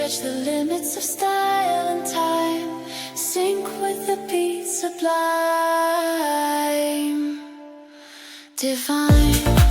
stretch the limits of style and time, sync with the beat sublime, divine.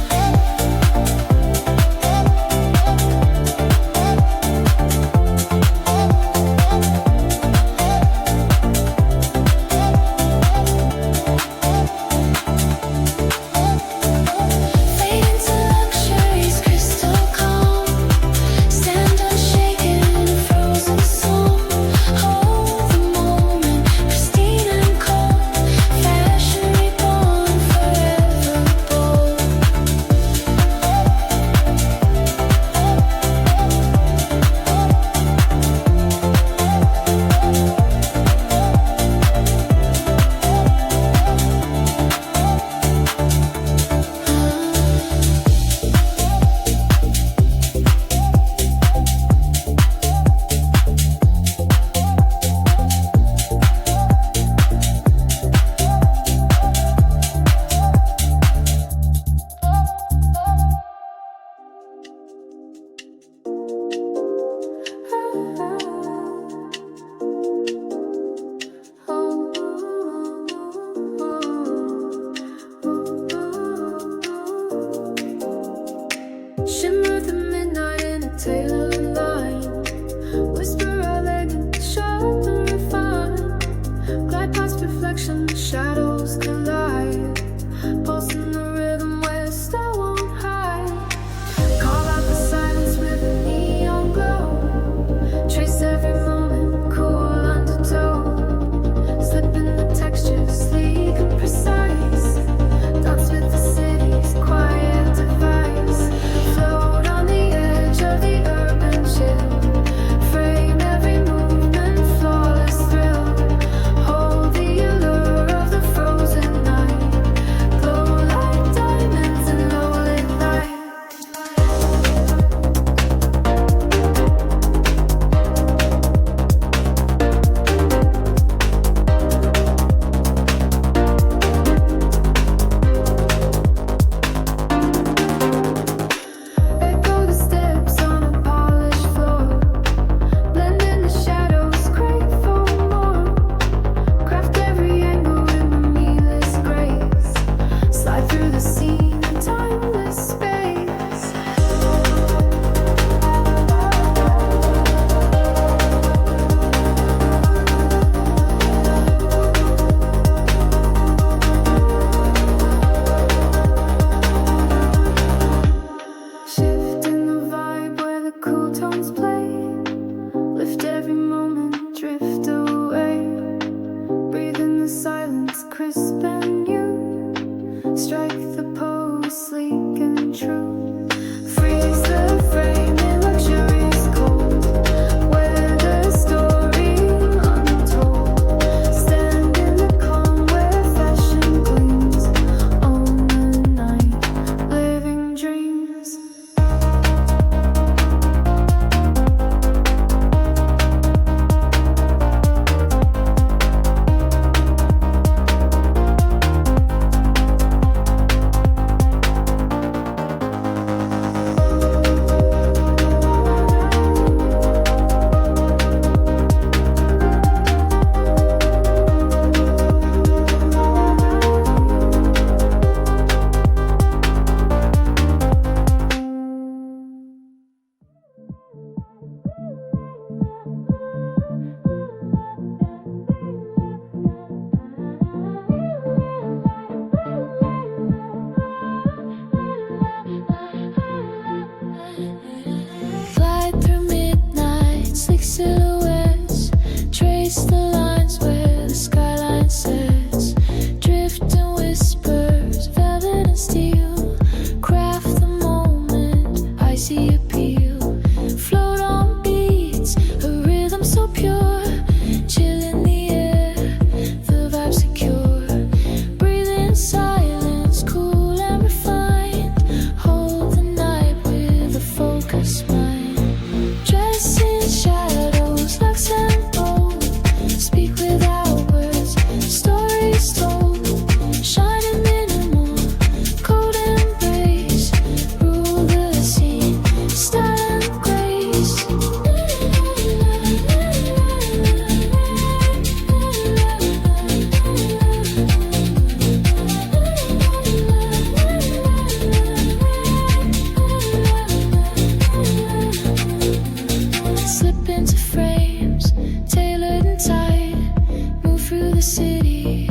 city,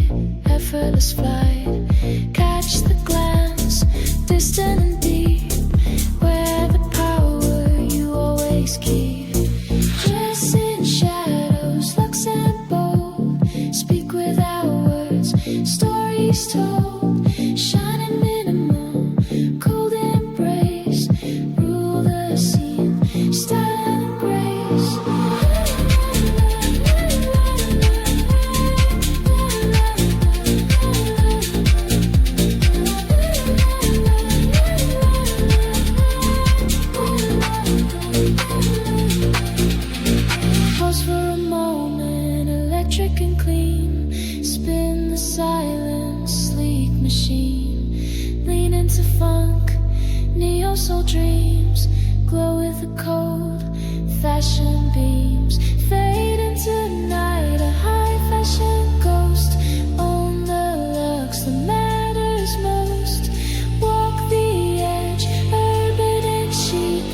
effortless flight. Catch the glance, distant and deep, where the power you always keep. Dress in shadows, lux and bold. Speak without words, stories told. Shining minimal, cold embrace. Rule the scene, style and grace. Pause for a moment, electric and clean. Spin the silent, sleek machine. Lean into funk, neo soul dreams. Glow with the cold, fashion beams. Fade into night, a high fashion ghost. Own the looks that matters most. Walk the edge, urban and chic.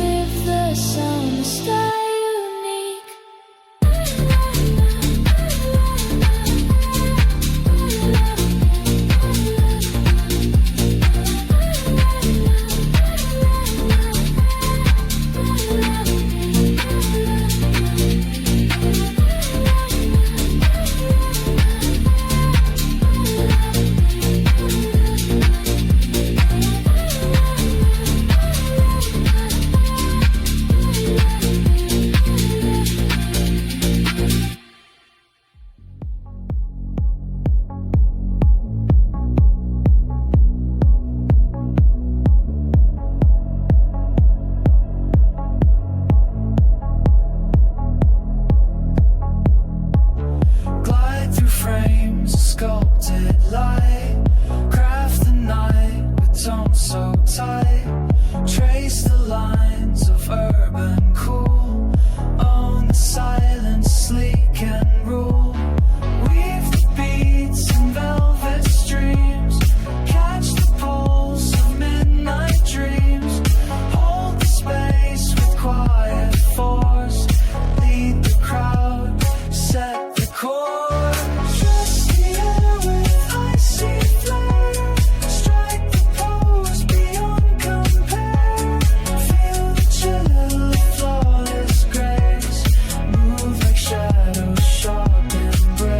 Live the sound, the style unique. Glide through frames of sculpted light. Craft the night with tones so tight. Trace the lines of urban cool. Own the silence, sleek and rule. Weave the beats in velvet streams. Catch the pulse of midnight dreams. Hold the space with quiet force. Lead the crowd, set the course. Trust the air with icy flare. Strike the pose beyond compare. Feel the chill of flawless grace. Move like shadows, sharp embrace.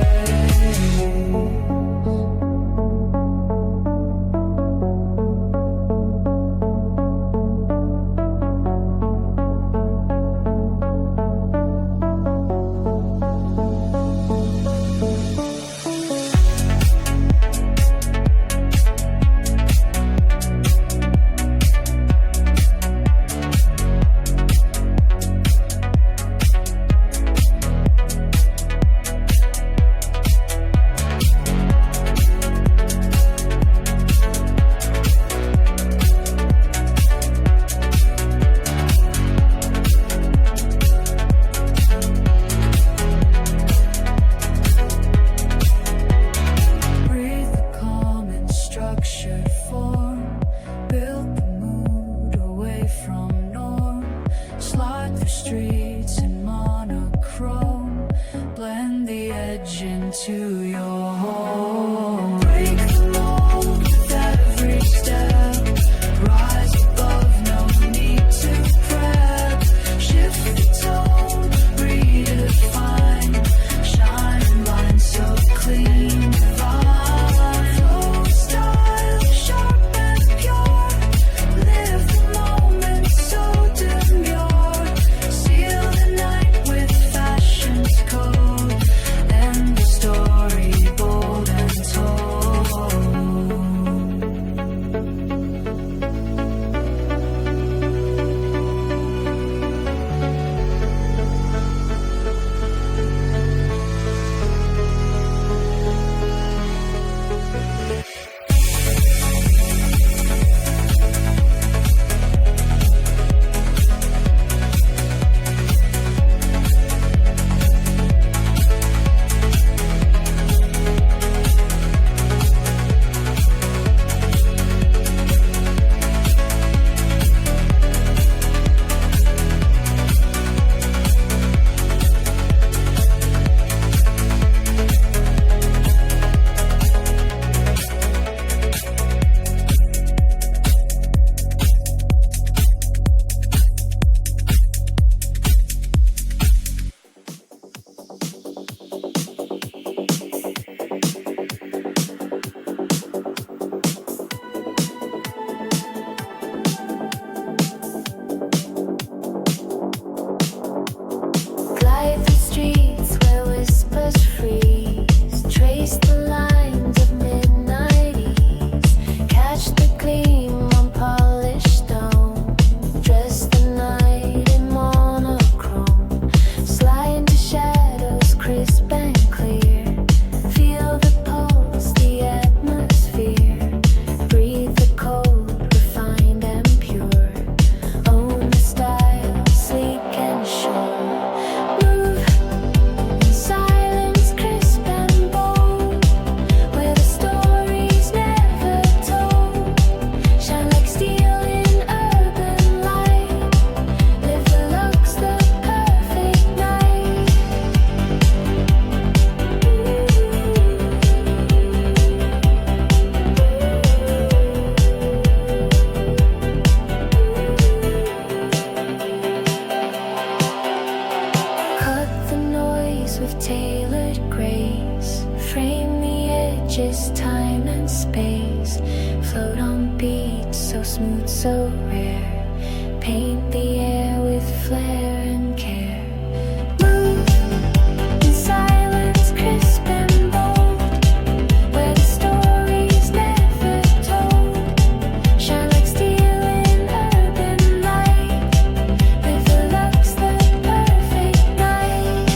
Breathe the calm in structured form. Build the mood away from norm. Slide through streets in monochrome. Blend the edge into your home. Break the mold with every step. Rise above, no need to prep. Shift the tone, redefine. Shining lines so clean, divine. Flow style, sharp and pure. Live the moment so demure. Seal the night with fashion's code. End the story bold and told. bridges, time and space. Float on beats so smooth, so rare. Paint the air with flair and care. Move in silence, crisp and bold, where the story's never told. Shine like steel in urban light. River looks the perfect night.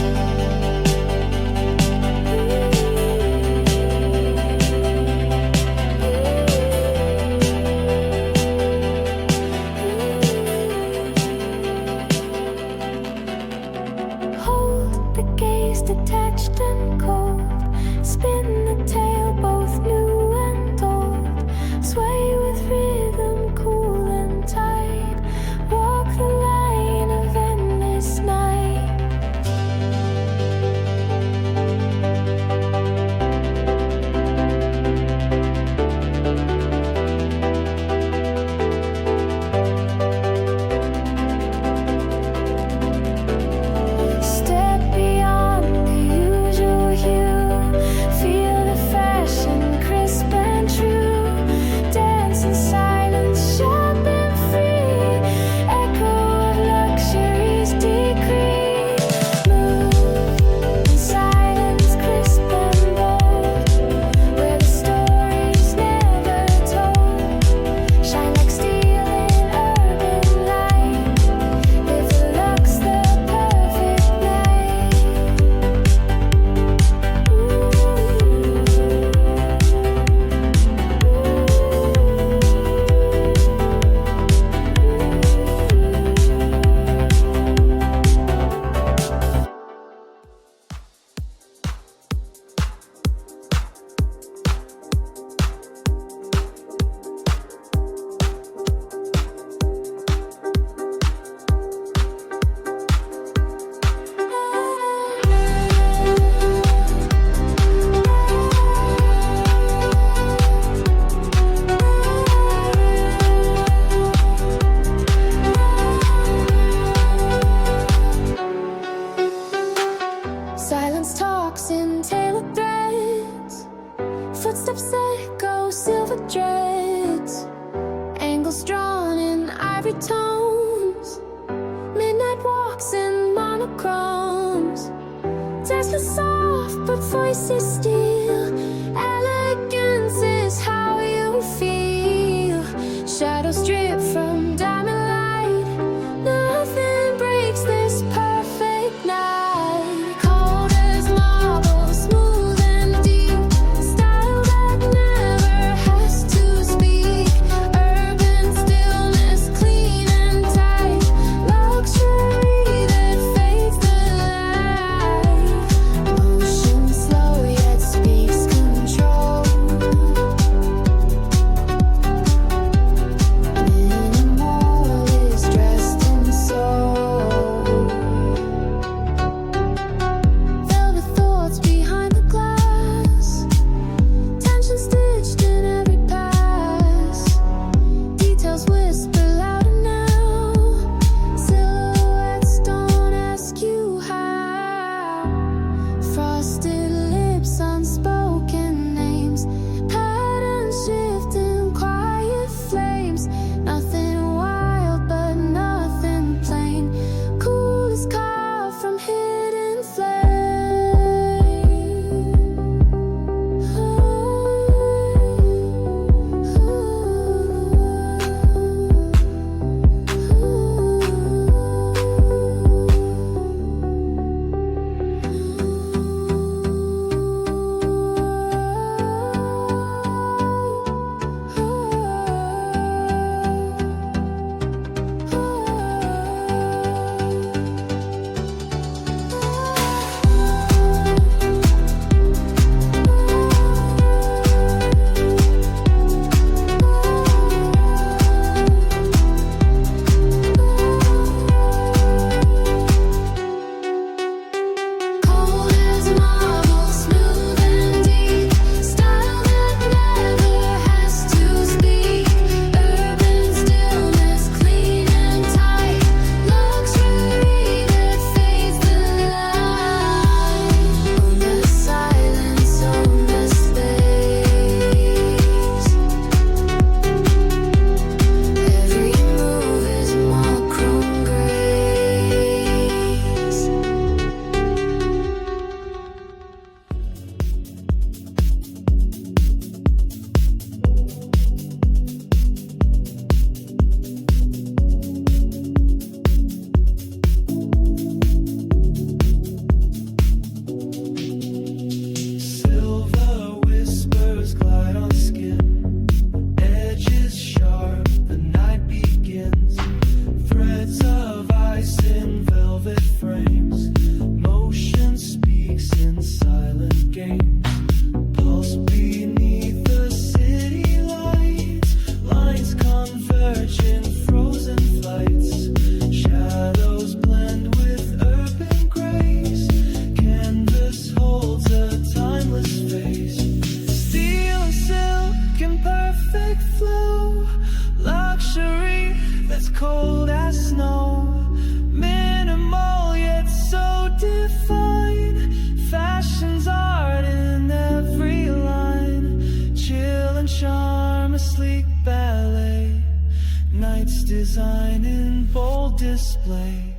design in bold display.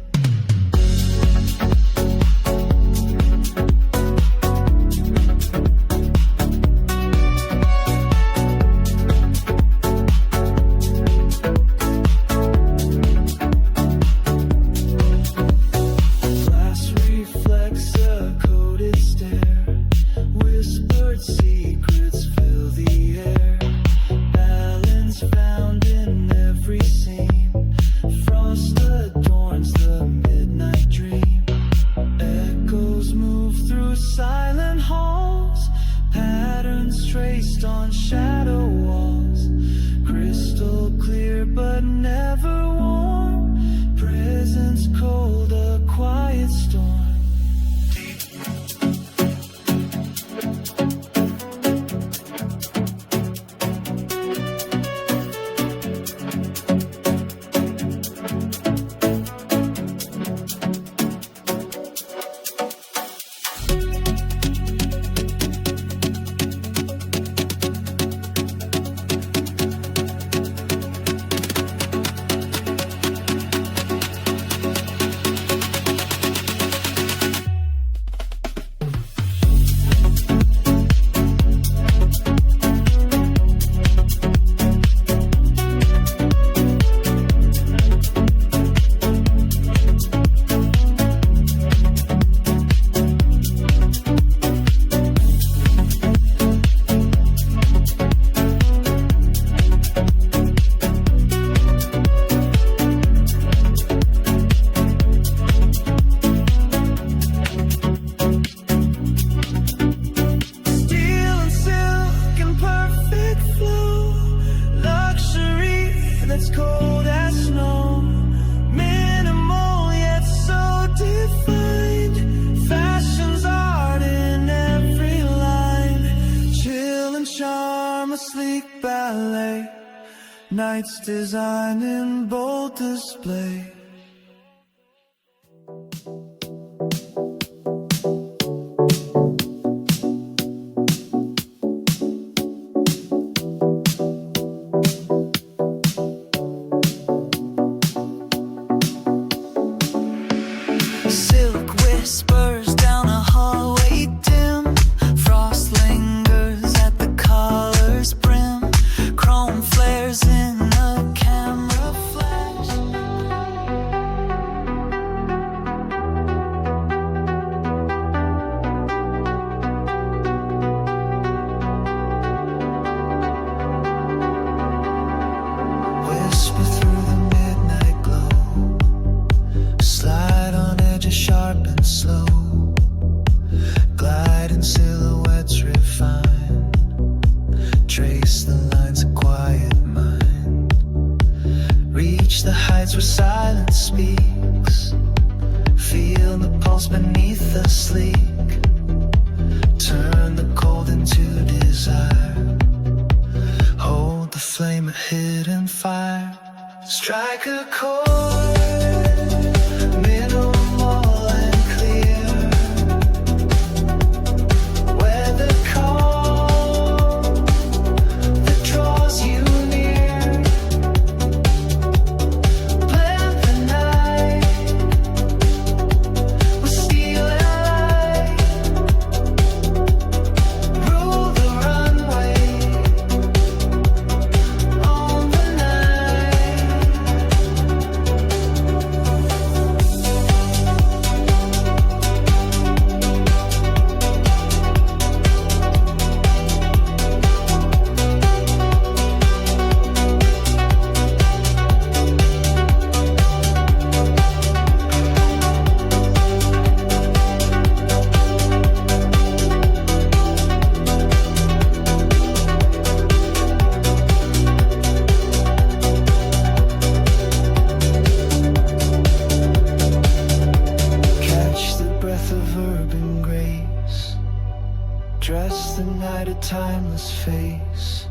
Traced on shadow walls, crystal clear but never warm. Presence cold, a quiet storm. Night's design in bold display. Silk whispers down a hallway dim. Frost lingers at the collar's brim. Chrome flares in a camera flash. Whisper through the midnight glow. Slide on edges sharp and slow. Glide in silhouettes refined. Trace the lines of quiet mind. Reach the heights where silence speaks. Feel the pulse beneath the sleek. Turn the cold into desire. Hold the flame of hidden fire. Strike a chord, minimal and clear. Weather calm that draws you near. Blend the night with steel and light. Rule the runway on the night. Catch the breath of urban grace. Dress the night a timeless face.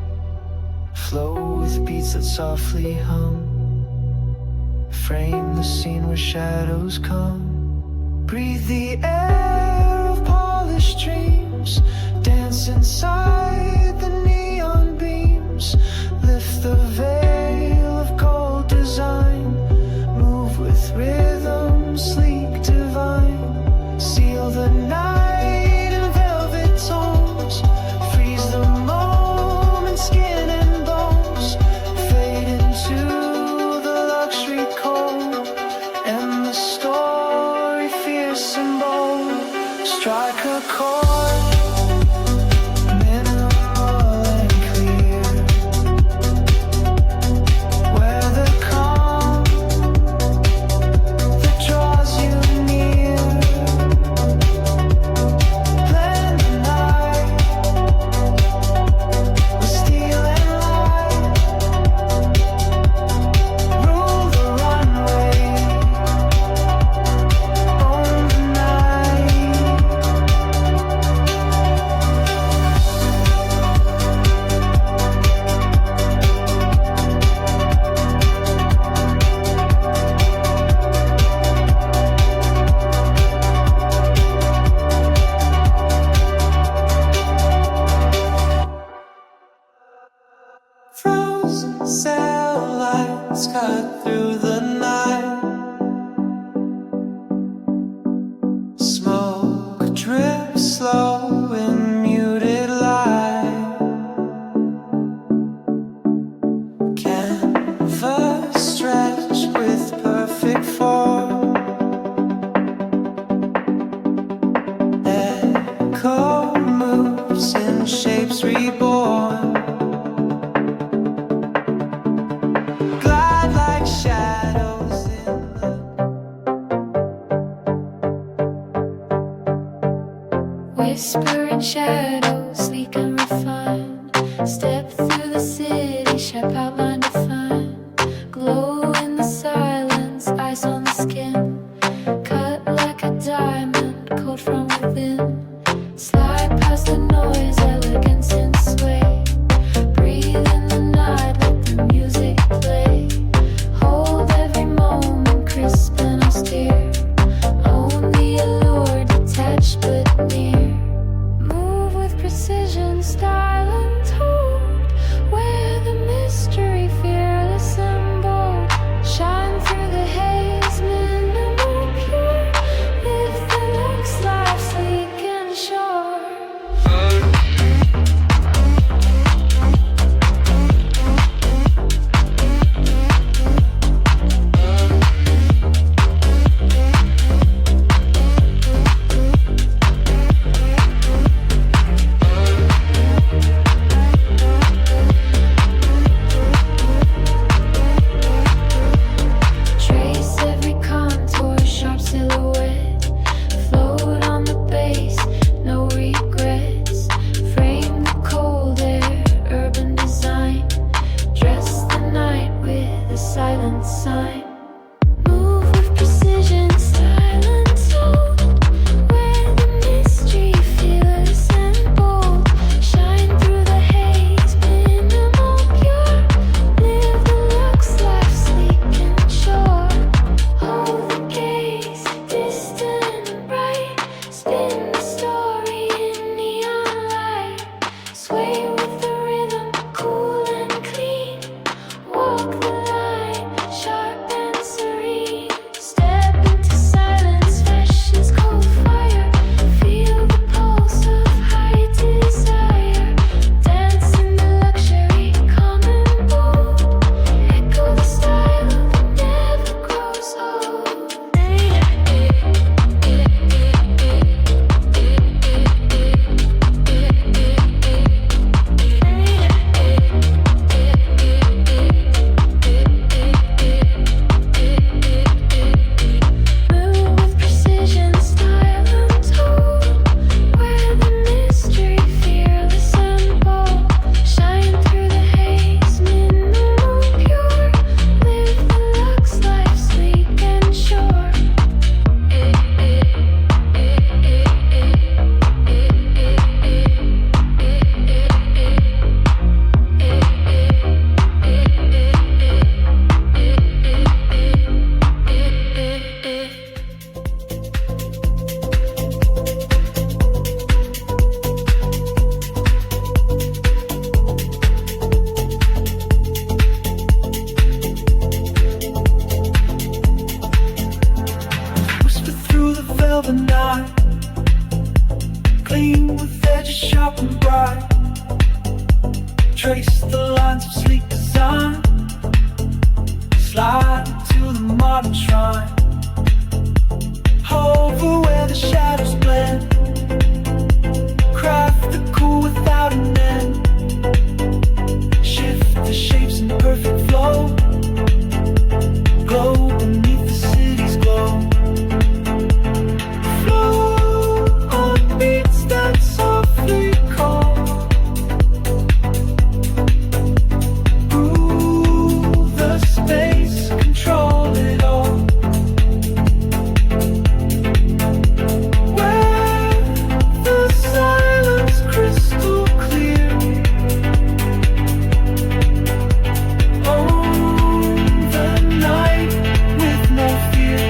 Flow with beats that softly hum. Frame the scene where shadows come. Breathe the air of polished dreams. Dance inside the neon beams. Lift the veil of cold design. Cell lights cut through the night. Smoke drips slow in muted light. Canvas stretched with perfect form. Echo moves in shapes reborn. Glide like shadows in the Whisper in shadows, sleek and refined. Step through the city, sharp outline defined. Glow in the silence, ice on the skin. Cut like a diamond, cold from within. Slide past the noise, elegance and sway. Breathe in the night, let the music play. Hold every moment, crisp and austere. Own the allure, detached but near. Move with precision, style untold. Wear the mystery, fearless and bold. Shine through the haze, minimal pure. Live the next life, sleek and sure. Trace every contour, sharp silhouette. Float on the base, no regrets. Frame the cold air, urban design. Dress the night with a silent sign. Move with precision, style untold. Wear the mystery, fearless and bold. Shine through the haze, minimal pure. Live the luxe life, sleek and sure. Hold the gaze, distant and bright. Spin the story in neon light. Sway with the rhythm, cool and clean. Walk the line, sharp and serene. Step into silence, fresh as cold fire. Feel the pulse of high desire. Dance in the luxury, calm and bold. Echo the style that never grows old. Move with precision, style untold. Wear the mystery, fearless and bold. Shine through the haze, minimal pure. Live the luxe life, sleek and sure. whisper through the velvet night. Clean with edges sharp and bright. Trace the lines of sleek design. Slide to the modern shrine. Hover where the shadows blend. Craft the cool without an end. Shift the shapes in perfect flow. Glow beneath the city's glow. Flow on beats that softly call. Rule the space, control it all. Where the silence crystal clear. Own the night with no fear.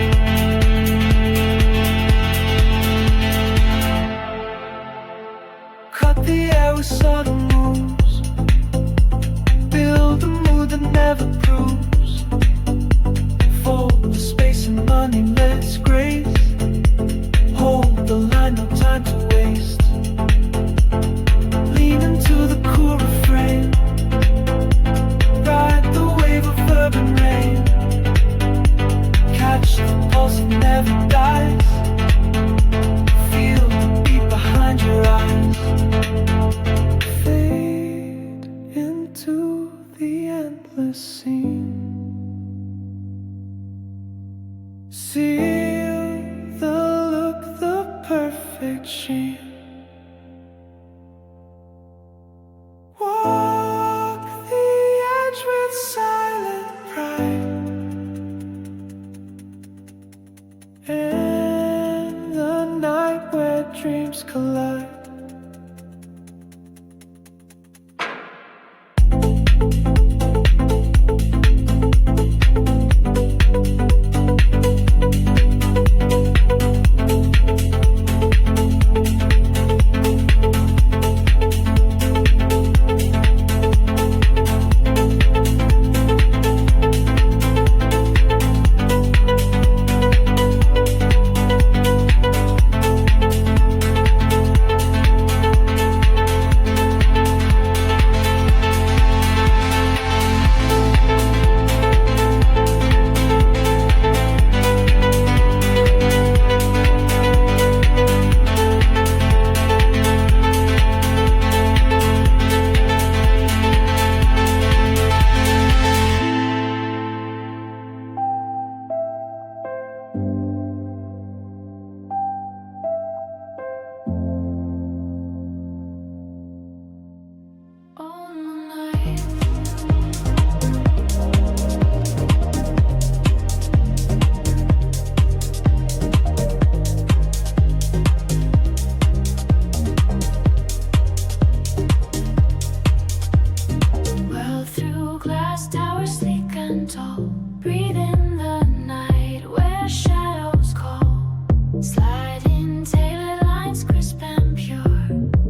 Cut the air with subtle moves. Build a mood that that never proves. For the space and money, let's grace. Hold the line, no time to waste. Lean into the cool refrain. Ride the wave of urban rain. Catch the pulse, it never dies. Feel the beat behind your eyes. Fade into the endless scene. Seal the look, the perfect sheen. Walk the edge with silent pride. In the night where dreams collide.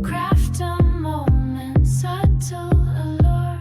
Craft a moment, subtle allure.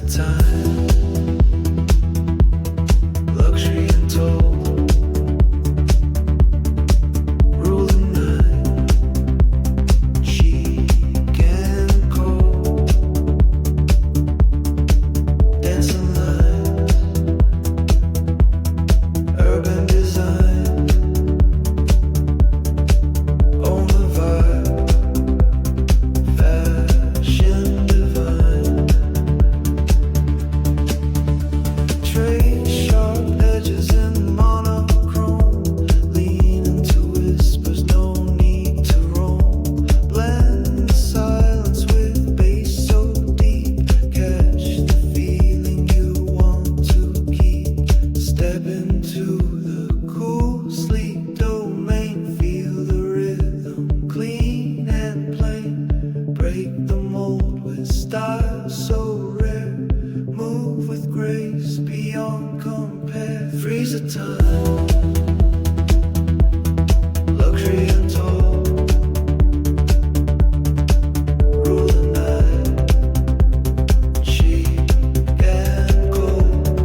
time. Luxury untold. Rule the night. Chic and cold. Dancing lights. Urban design. On the vibe. Fashion divine. Trace sharp edges in monochrome. Lean into whispers, no need to roam. Blend the silence with bass so deep. Catch the feeling you want to keep. Step into the cool, sleep domain. Feel the rhythm, clean and plain. Break the mold with style so rare. Move with grace beyond compare. Freeze the time. Luxury untold. Rule the night. Chic and cold.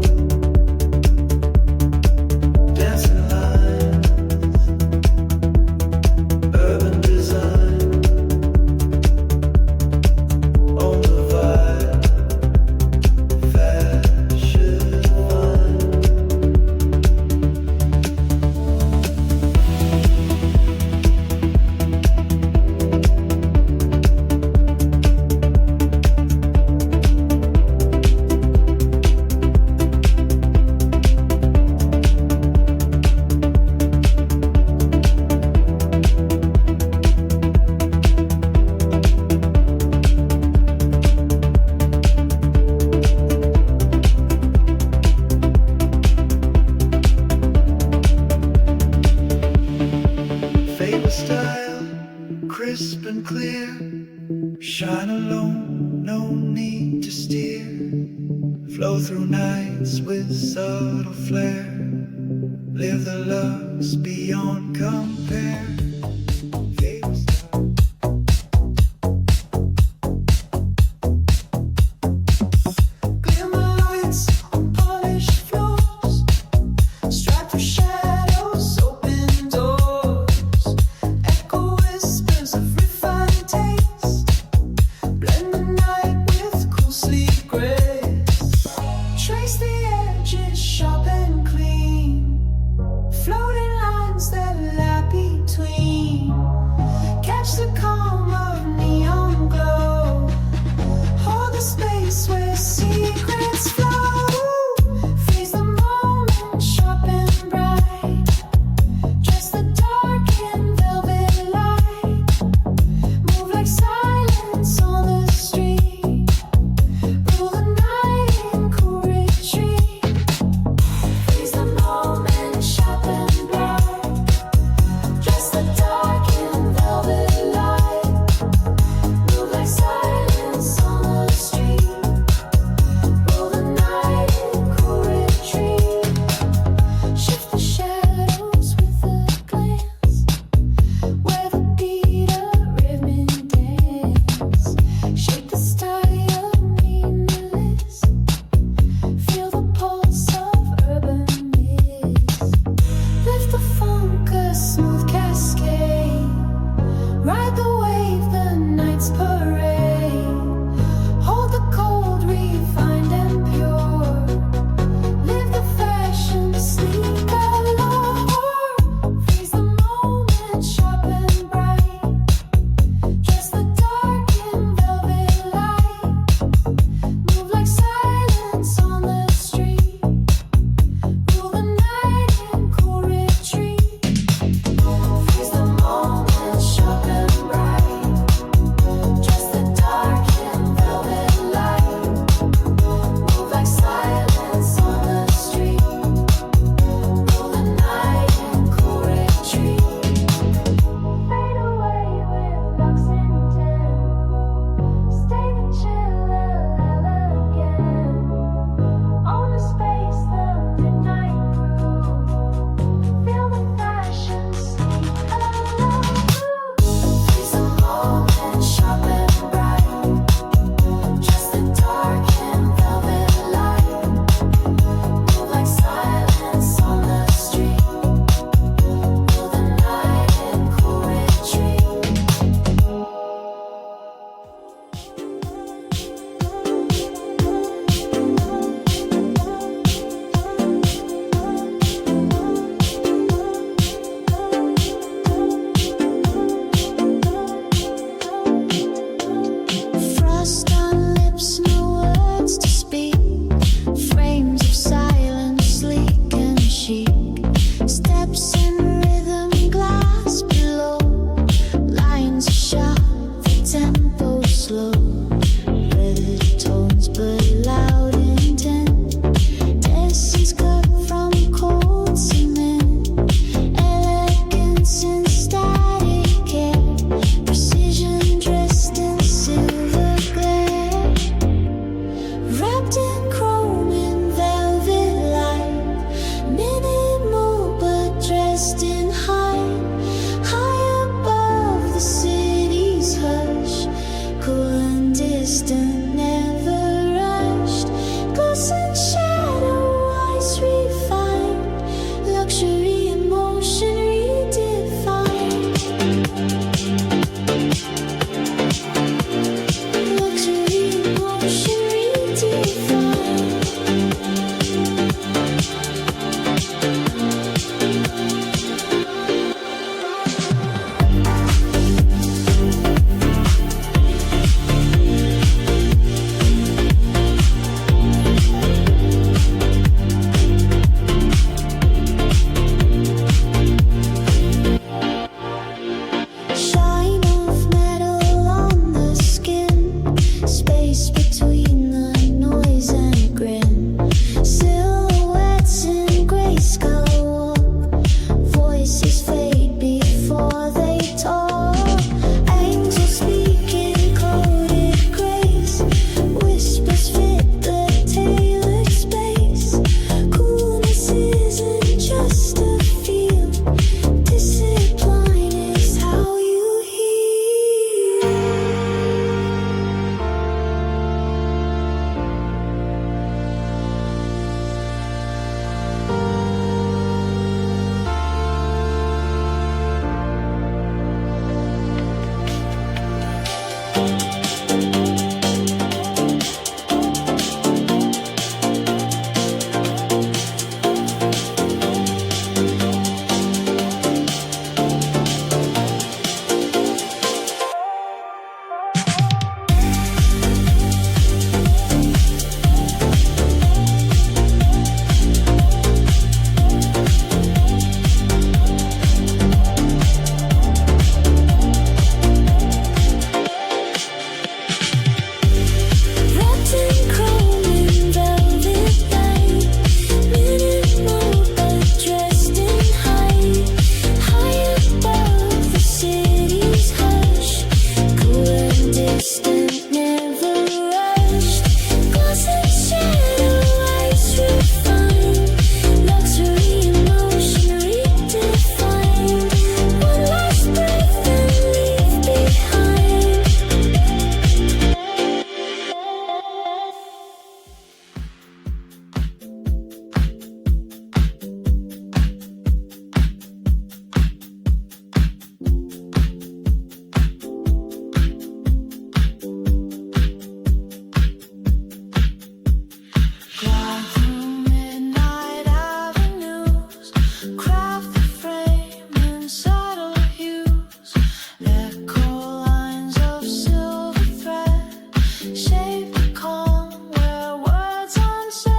Dancing lines. Urban design. On the vibe. Fashion fun. Favor style, crisp and clear. Shine alone, no need to steer. Flow through nights with subtle flair. Live the lux beyond compare. Favor style. Glimmer lights on polished floors. Stripe for shadows, open doors. Echo whispers of refined taste. Blend the night with cool, sleek grace. Trace the edges sharp and clean. Floating lines that lie between. Glide through midnight avenues, craft the frame in subtle hues, echo lines of silver thread, shape the calm where words unsaid.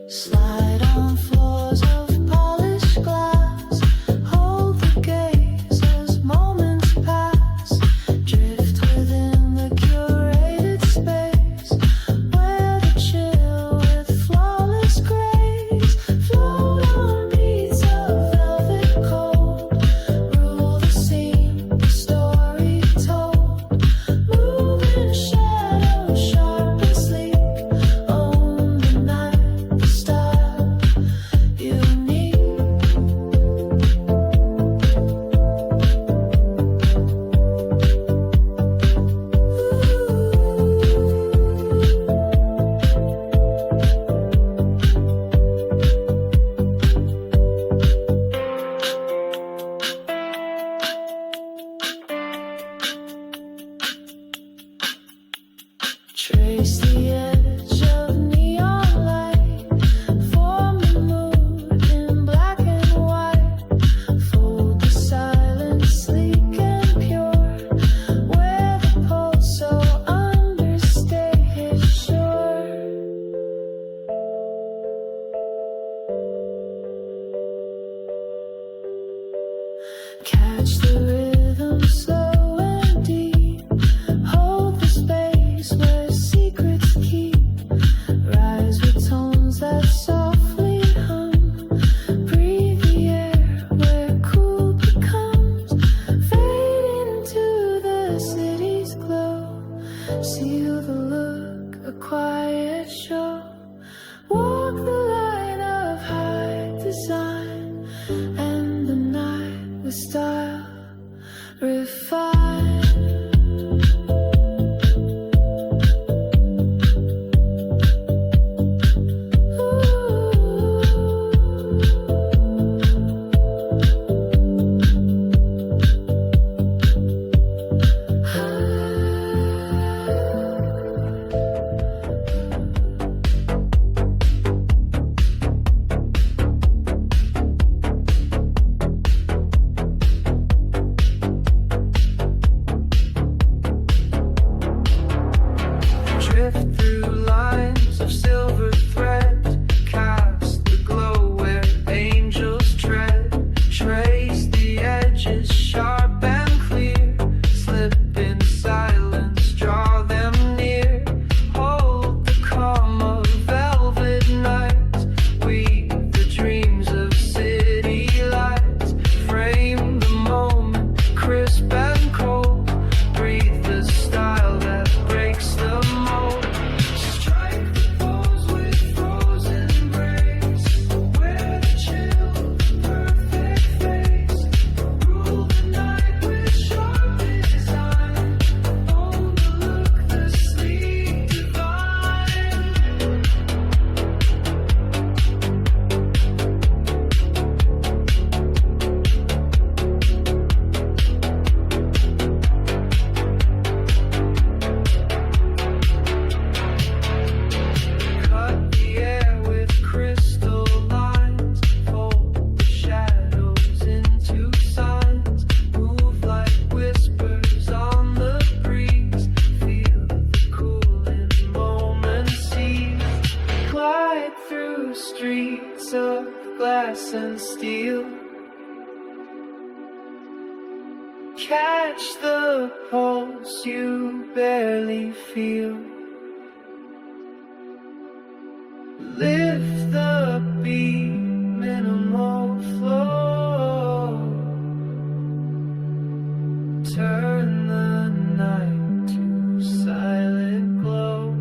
Slide on floors of polished glass, hold the gaze as moments pass, drift within the curated space, wear the chill with flawless grace, float on beats of velvet cold, rule the scene, the story told, move in shadows sharp and sleek, own the night, the style unique. Trace the edge of neon light, form the mood in black and white, fold the silence sleek and pure, wear the pulse so understated sure. Catch the rhythm slow and deep, hold the space where secrets keep, rise with tones that softly hum, breathe the air where cool becomes, fade into the city's glow, seal the look, a quiet show, walk the line of high design, and the night with style refined. Drift through lines of silver thread, cast the glow where angels tread, trace the edges sharp and clear, slip in silence, draw them near, hold the calm of velvet nights, weave the dreams of city lights, frame the moment crisp and cold, breathe the style that breaks the mold. Strike the pose with frozen grace, wear the chill, perfect face, rule the night with sharp design, own the look, the sleek divine. Cut the air with crystal lines, fold the shadows into signs, move like whispers on the breeze, feel the cooling moment seize, glide through streets of glass and steel, catch the pulse you barely feel, lift the beat, minimal flow, turn the night to silent glow.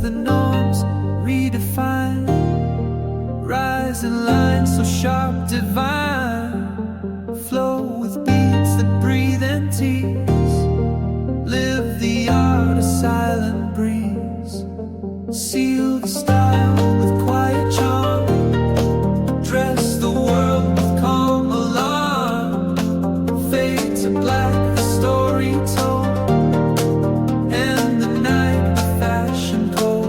the norms redefined. Rising lines so sharp, divine. Flow with beats that breathe and tease. Live the art of silent breeze. Seal the style with quiet charm. Dress the world with calm alarm. Fade to black, the story told. And the night with fashion cold.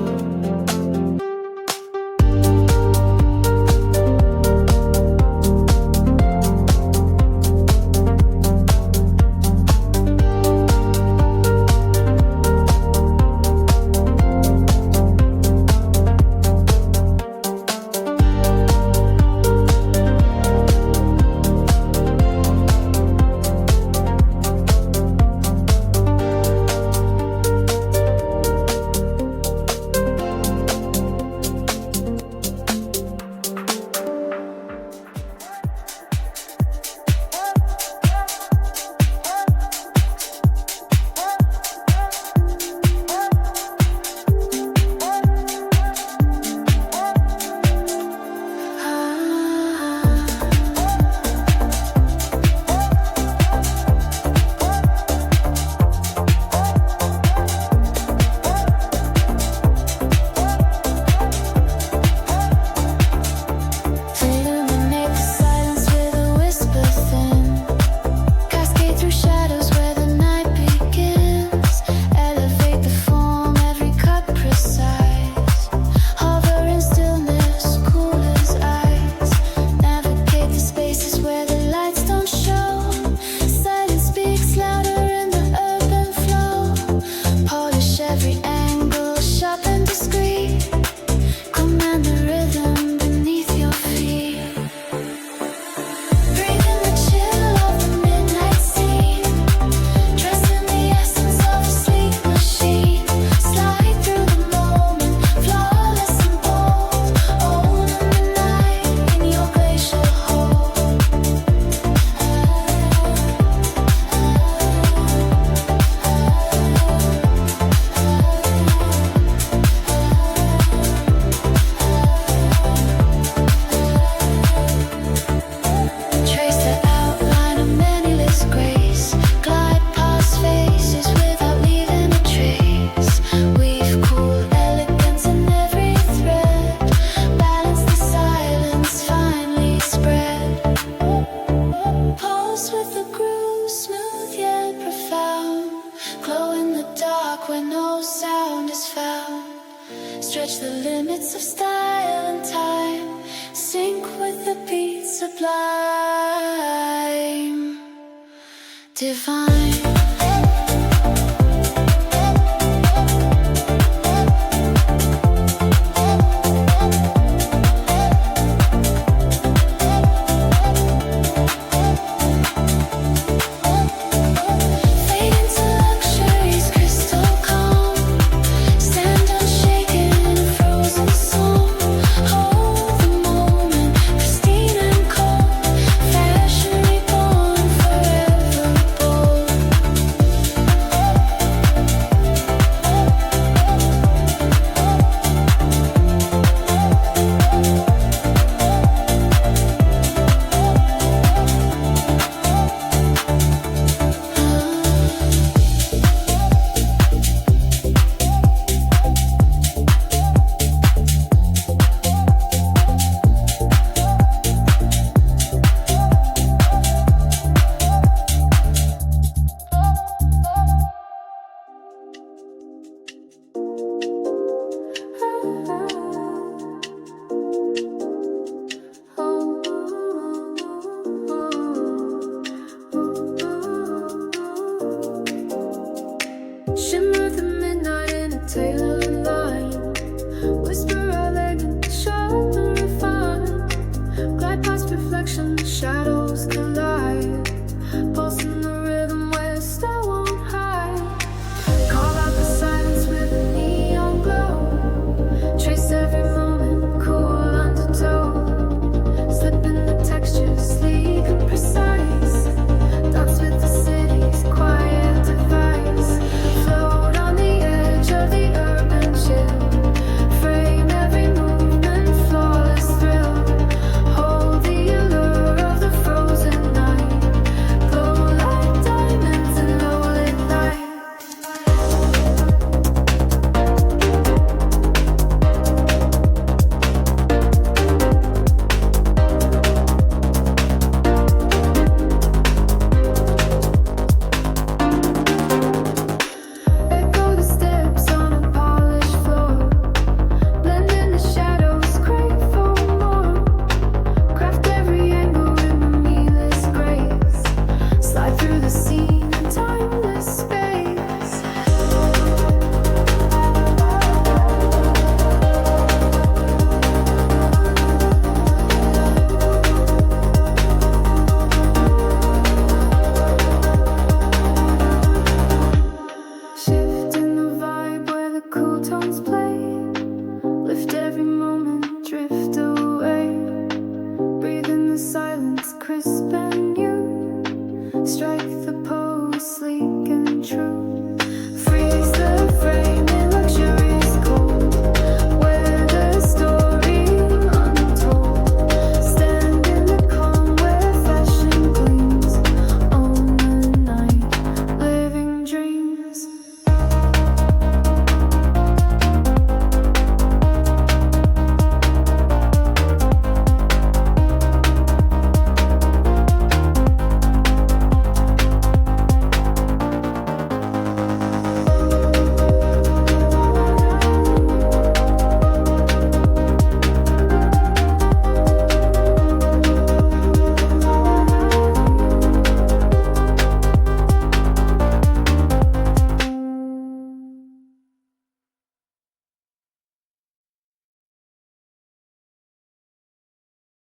Where no sound is found. Stretch the limits of style and time. Sync with the beat sublime. Divine.